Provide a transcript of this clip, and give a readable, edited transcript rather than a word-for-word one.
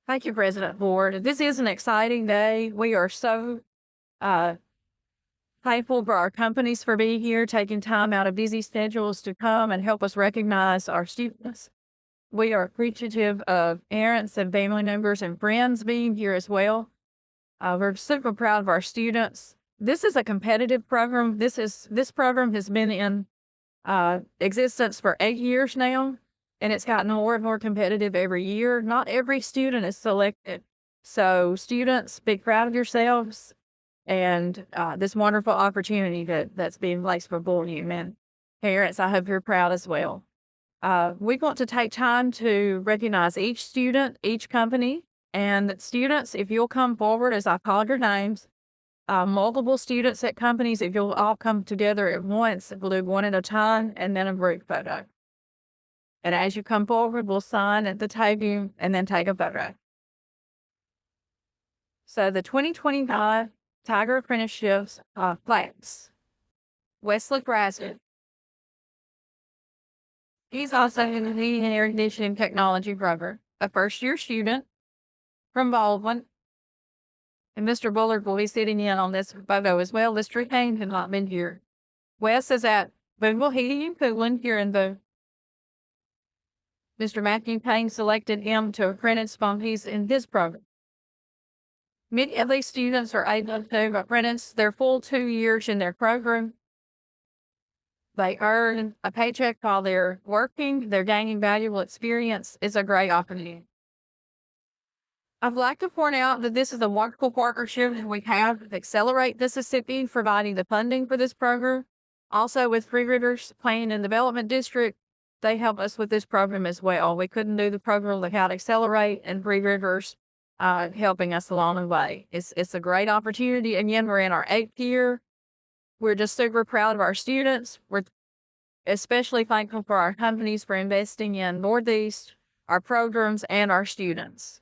Thank you, President Ford. This is an exciting day. We are so uh, thankful for our companies for being here, taking time out of busy schedules to come and help us recognize our students. We are appreciative of parents and family members and friends being here as well. We're super proud of our students. This is a competitive program. This program has been in existence for 8 years now, and it's gotten more and more competitive every year. Not every student is selected. So students, be proud of yourselves and this wonderful opportunity that's being placed before you. And parents, I hope you're proud as well. We want to take time to recognize each student, each company, and students, if you'll come forward as I call your names, multiple students at companies, if you'll all come together at once, we'll do one at a time and then a group photo. And as you come forward, we'll sign at the table and then take a photo. So the 2025 Tiger Apprenticeship class, Wesley graduate. He's also in the heating and air conditioning technology program, a first-year student from Baldwin. And Mr. Bullard will be sitting in on this photo as well. Mr. Kane has not been here. Wes is at Booneville Heating and Cooling here in the. Mr. Matthew Kane selected him to apprentice while he's in his program. Many of these students are able to apprentice their full 2 years in their program. They earn a paycheck while they're working. They're gaining valuable experience. It's a great opportunity. I'd like to point out that this is a wonderful partnership that we have with Accelerate Mississippi, providing the funding for this program. Also with Three Rivers Planning and Development District, they help us with this program as well. We couldn't do the program without Accelerate and Three Rivers helping us along the way. It's a great opportunity. Again, we're in our 8th year. We're just super proud of our students. We're especially thankful for our companies for investing in Northeast, our programs, and our students.